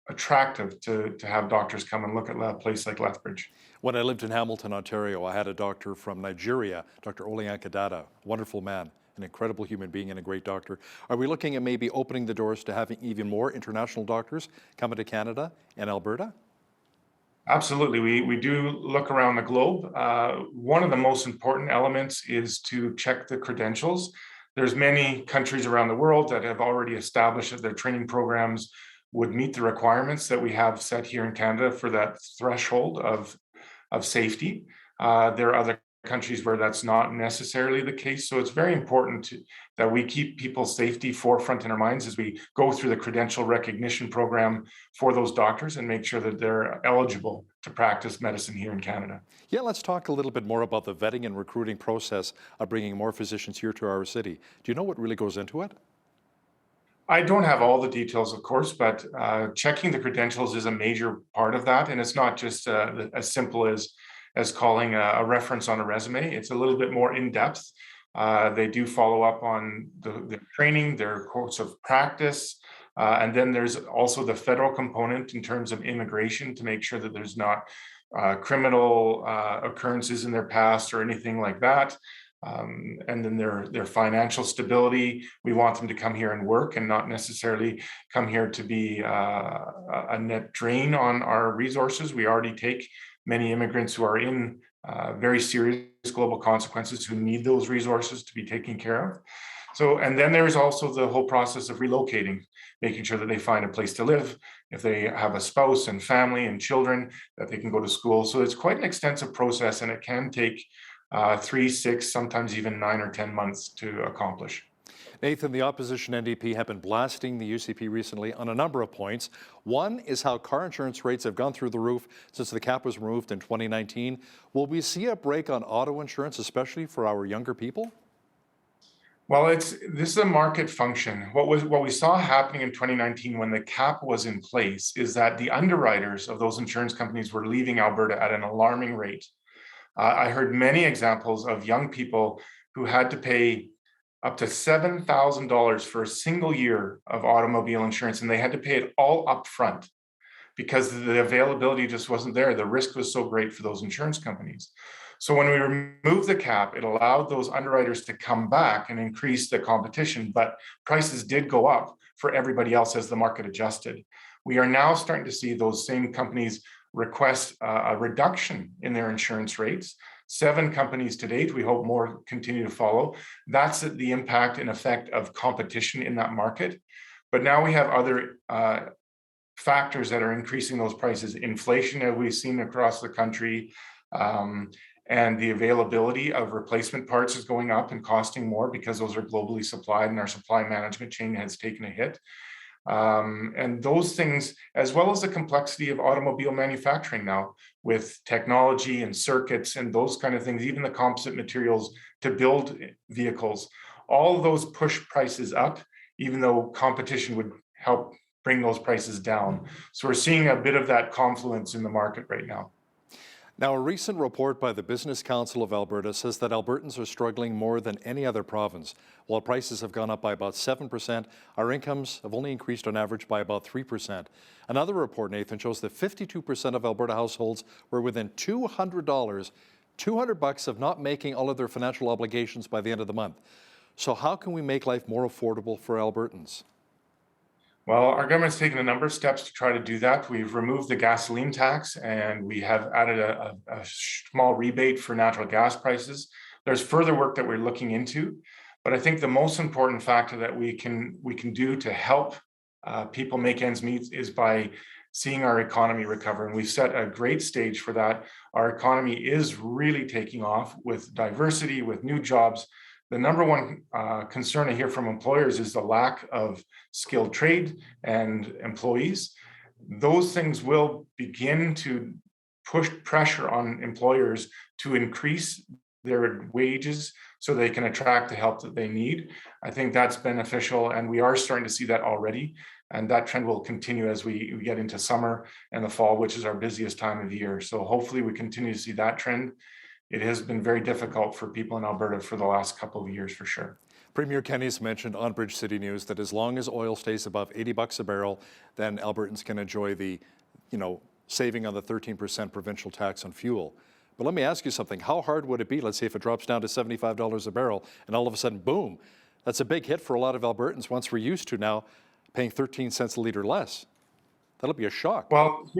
S13: attractive to have doctors come and look at a place like Lethbridge.
S1: When I lived in Hamilton, Ontario, I had a doctor from Nigeria, Dr. Oliankadada, wonderful man, an incredible human being and a great doctor. Are we looking at maybe opening the doors to having even more international doctors coming to Canada and Alberta?
S13: Absolutely. We do look around the globe. One of the most important elements is to check the credentials. There's many countries around the world that have already established that their training programs would meet the requirements that we have set here in Canada for that threshold of safety. There are other countries where that's not necessarily the case. So it's very important that we keep people's safety forefront in our minds as we go through the credential recognition program for those doctors and make sure that they're eligible to practice medicine here in Canada.
S1: Yeah, let's talk a little bit more about the vetting and recruiting process of bringing more physicians here to our city. Do you know what really goes into it?
S13: I don't have all the details, of course, but checking the credentials is a major part of that. And it's not just as simple as calling a reference on a resume. It's a little bit more in depth. They do follow up on the training, their course of practice. And then there's also the federal component in terms of immigration to make sure that there's not criminal occurrences in their past or anything like that. And then their financial stability. We want them to come here and work and not necessarily come here to be a net drain on our resources. We already take many immigrants who are in very serious global consequences who need those resources to be taken care of. So, and then there's also the whole process of relocating, making sure that they find a place to live. If they have a spouse and family and children, that they can go to school. So it's quite an extensive process, and it can take 3, 6, sometimes even 9 or 10 months to accomplish.
S1: Nathan, the opposition NDP have been blasting the UCP recently on a number of points. One is how car insurance rates have gone through the roof since the cap was removed in 2019. Will we see a break on auto insurance, especially for our younger people?
S13: Well, this is a market function. What we saw happening in 2019 when the cap was in place is that the underwriters of those insurance companies were leaving Alberta at an alarming rate. I heard many examples of young people who had to pay up to $7,000 for a single year of automobile insurance, and they had to pay it all up front because the availability just wasn't there. The risk was so great for those insurance companies. So when we removed the cap, it allowed those underwriters to come back and increase the competition, but prices did go up for everybody else as the market adjusted. We are now starting to see those same companies request a reduction in their insurance rates. 7 companies to date. We hope more continue to follow. That's the impact and effect of competition in that market. But now we have other factors that are increasing those prices. Inflation that we've seen across the country, and the availability of replacement parts is going up and costing more because those are globally supplied and our supply management chain has taken a hit. And those things, as well as the complexity of automobile manufacturing now with technology and circuits and those kind of things, even the composite materials to build vehicles, all of those push prices up, even though competition would help bring those prices down. So we're seeing a bit of that confluence in the market right now.
S1: Now, a recent report by the Business Council of Alberta says that Albertans are struggling more than any other province. While prices have gone up by about 7%, our incomes have only increased on average by about 3%. Another report, Nathan, shows that 52% of Alberta households were within $200 of not making all of their financial obligations by the end of the month. So how can we make life more affordable for Albertans?
S13: Well, our government's taken a number of steps to try to do that. We've removed the gasoline tax and we have added a small rebate for natural gas prices. There's further work that we're looking into, but I think the most important factor that we can do to help people make ends meet is by seeing our economy recover. And we've set a great stage for that. Our economy is really taking off with diversity, with new jobs. The number one concern I hear from employers is the lack of skilled trade and employees. Those things will begin to push pressure on employers to increase their wages so they can attract the help that they need. I think that's beneficial, and we are starting to see that already. And that trend will continue as we get into summer and the fall, which is our busiest time of the year. So hopefully we continue to see that trend. It has been very difficult for people in Alberta for the last couple of years, for sure.
S1: Premier Kenney's mentioned on Bridge City News that as long as oil stays above $80 a barrel, then Albertans can enjoy the, saving on the 13% provincial tax on fuel. But let me ask you something. How hard would it be, let's say, if it drops down to $75 a barrel and all of a sudden, boom, that's a big hit for a lot of Albertans once we're used to now paying 13 cents a litre less. That'll be a shock.
S13: Well,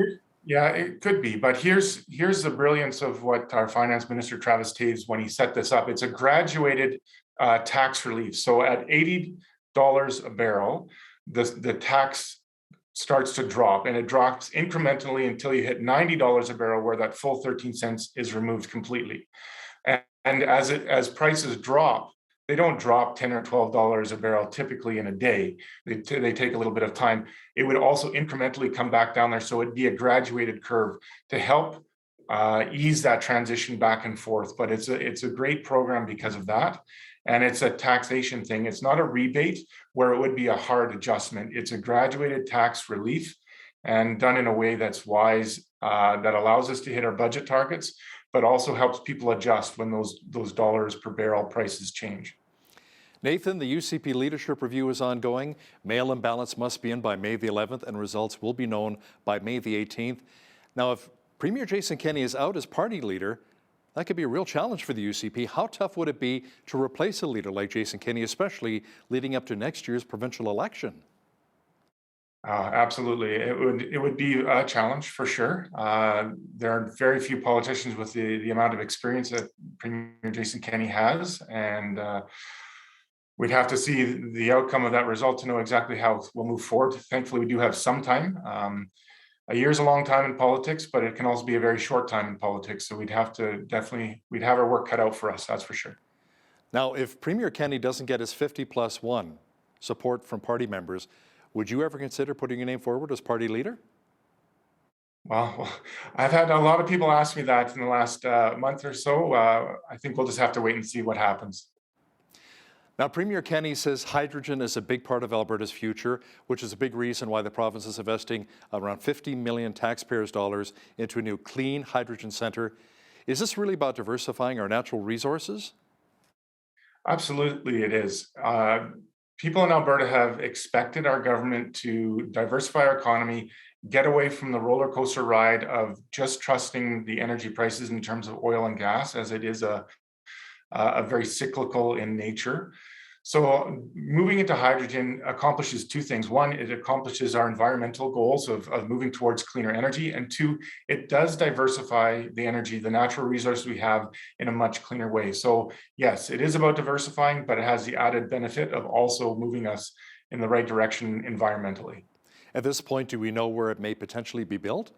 S13: yeah, it could be, but here's the brilliance of what our Finance Minister Travis Toews, when he set this up, it's a graduated tax relief. So at $80 a barrel, the tax starts to drop, and it drops incrementally until you hit $90 a barrel, where that full 13 cents is removed completely. And as prices drop, they don't drop $10 or $12 a barrel typically in a day. They take a little bit of time. It would also incrementally come back down there, so it'd be a graduated curve to help ease that transition back and forth. But it's a great program because of that. And it's a taxation thing. It's not a rebate where it would be a hard adjustment. It's a graduated tax relief and done in a way that's wise, that allows us to hit our budget targets, but also helps people adjust when those dollars per barrel prices change.
S1: Nathan, the UCP leadership review is ongoing. Mail-in ballots must be in by May the 11th, and results will be known by May the 18th. Now, if Premier Jason Kenney is out as party leader, that could be a real challenge for the UCP. How tough would it be to replace a leader like Jason Kenney, especially leading up to next year's provincial election?
S13: Absolutely. It would be a challenge for sure. There are very few politicians with the amount of experience that Premier Jason Kenney has, and we'd have to see the outcome of that result to know exactly how we'll move forward. Thankfully, we do have some time. A year's a long time in politics, but it can also be a very short time in politics. So we'd have our work cut out for us, that's for sure.
S1: Now, if Premier Kenney doesn't get his 50+1 support from party members, would you ever consider putting your name forward as party leader?
S13: Well, I've had a lot of people ask me that in the last month or so. I think we'll just have to wait and see what happens.
S1: Now, Premier Kenney says hydrogen is a big part of Alberta's future, which is a big reason why the province is investing around 50 million taxpayers' dollars into a new clean hydrogen centre. Is this really about diversifying our natural resources?
S13: Absolutely, it is. People in Alberta have expected our government to diversify our economy, get away from the roller coaster ride of just trusting the energy prices in terms of oil and gas, as it is a very cyclical in nature. So moving into hydrogen accomplishes two things. One, it accomplishes our environmental goals of moving towards cleaner energy. And two, it does diversify the energy, the natural resources we have in a much cleaner way. So yes, it is about diversifying, but it has the added benefit of also moving us in the right direction environmentally.
S1: At this point, do we know where it may potentially be built?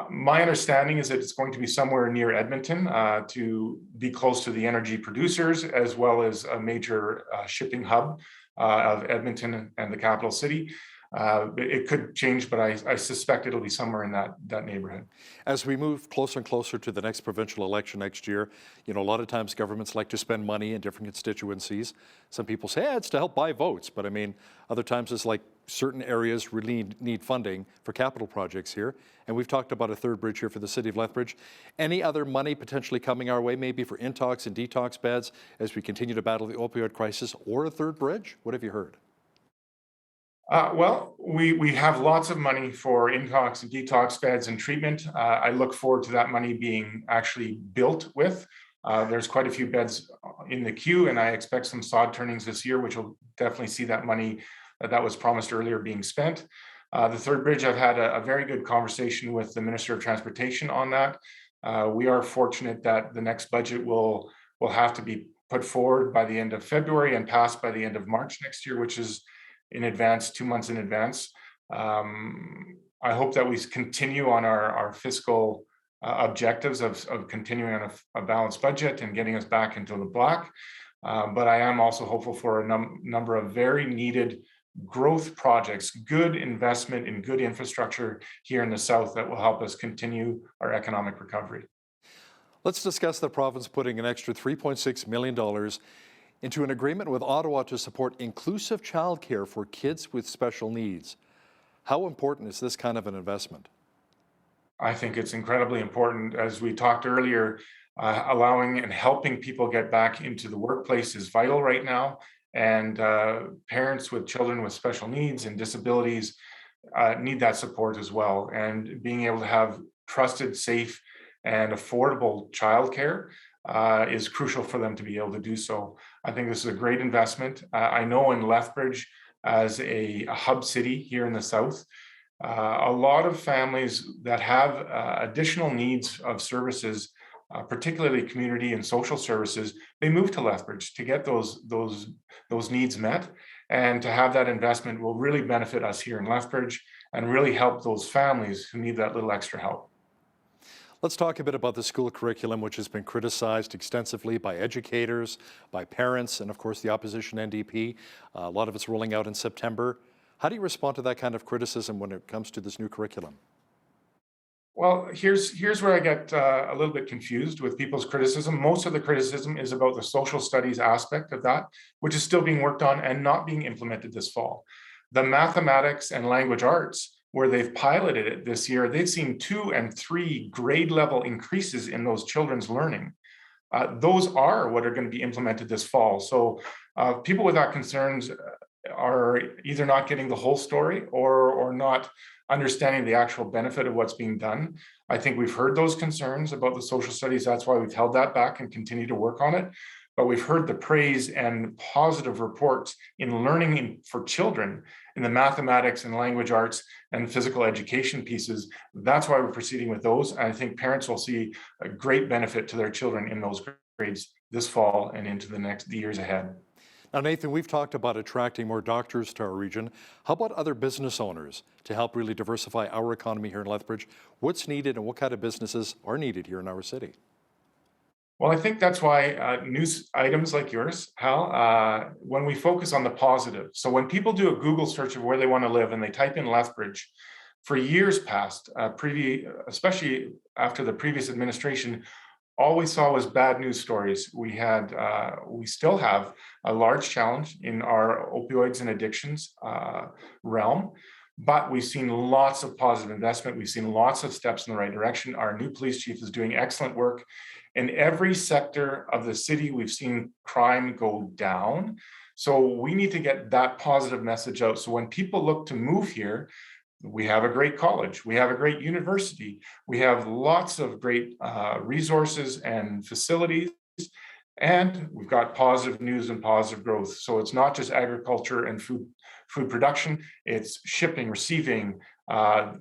S13: My understanding is that it's going to be somewhere near Edmonton to be close to the energy producers, as well as a major shipping hub of Edmonton and the capital city. It could change, but I suspect it'll be somewhere in that neighborhood.
S1: As we move closer and closer to the next provincial election next year, you know, a lot of times governments like to spend money in different constituencies. Some people say, it's to help buy votes, but I mean, other times it's like certain areas really need funding for capital projects here. And we've talked about a third bridge here for the city of Lethbridge. Any other money potentially coming our way, maybe for intox and detox beds as we continue to battle the opioid crisis, or a third bridge? What have you heard?
S13: Well, we have lots of money for intox and detox beds and treatment. I look forward to that money being actually built with. There's quite a few beds in the queue, and I expect some sod turnings this year, which will definitely see that money that was promised earlier being spent. The third bridge, I've had a very good conversation with the Minister of Transportation on that. We are fortunate that the next budget will have to be put forward by the end of February and passed by the end of March next year, which is in advance, 2 months in advance. I hope that we continue on our fiscal objectives of continuing on a balanced budget and getting us back into the black. But I am also hopeful for a number of very needed growth projects, good investment in good infrastructure here in the South that will help us continue our economic recovery.
S1: Let's discuss the province putting an extra $3.6 million into an agreement with Ottawa to support inclusive childcare for kids with special needs. How important is this kind of an investment?
S13: I think it's incredibly important. As we talked earlier, allowing and helping people get back into the workplace is vital right now. And parents with children with special needs and disabilities need that support as well. And being able to have trusted, safe, and affordable childcare is crucial for them to be able to do so. I think this is a great investment. I know in Lethbridge, as a hub city here in the South, a lot of families that have additional needs of services, particularly community and social services, they move to Lethbridge to get those needs met. And to have that investment will really benefit us here in Lethbridge and really help those families who need that little extra help.
S1: Let's talk a bit about the school curriculum, which has been criticized extensively by educators, by parents, and of course the opposition NDP. A lot of it's rolling out in September. How do you respond to that kind of criticism when it comes to this new curriculum?
S13: Well, here's where I get a little bit confused with people's criticism. Most of the criticism is about the social studies aspect of that, which is still being worked on and not being implemented this fall. The mathematics and language arts, where they've piloted it this year, they've seen 2 and 3 grade level increases in those children's learning. Those are what are going to be implemented this fall. So people without concerns are either not getting the whole story or not understanding the actual benefit of what's being done. I think we've heard those concerns about the social studies. That's why we've held that back and continue to work on it. But we've heard the praise and positive reports in learning for children in the mathematics and language arts and physical education pieces. That's why we're proceeding with those. And I think parents will see a great benefit to their children in those grades this fall and into the years ahead.
S1: Now, Nathan, we've talked about attracting more doctors to our region. How about other business owners to help really diversify our economy here in Lethbridge? What's needed and what kind of businesses are needed here in our city?
S13: Well, I think that's why news items like yours, Hal, when we focus on the positive. So when people do a Google search of where they want to live and they type in Lethbridge, for years past, especially after the previous administration, all we saw was bad news stories. We still have a large challenge in our opioids and addictions realm, but we've seen lots of positive investment. We've seen lots of steps in the right direction. Our new police chief is doing excellent work. In every sector of the city, we've seen crime go down. So we need to get that positive message out. So when people look to move here, we have a great college, we have a great university, we have lots of great resources and facilities, and we've got positive news and positive growth. So it's not just agriculture and food production, it's shipping, receiving.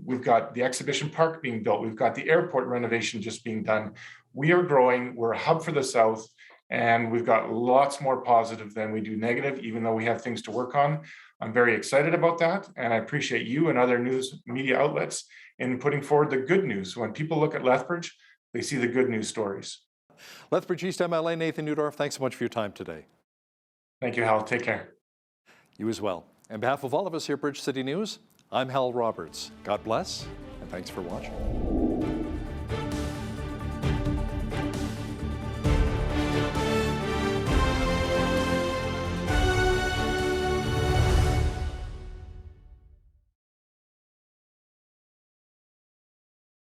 S13: We've got the exhibition park being built, we've got the airport renovation just being done. We are growing, we're a hub for the South, and we've got lots more positive than we do negative, even though we have things to work on. I'm very excited about that, and I appreciate you and other news media outlets in putting forward the good news. When people look at Lethbridge, they see the good news stories.
S1: Lethbridge East MLA Nathan Neudorf, thanks so much for your time today.
S13: Thank you, Hal. Take care.
S1: You as well. On behalf of all of us here at Bridge City News, I'm Hal Roberts. God bless, and thanks for watching.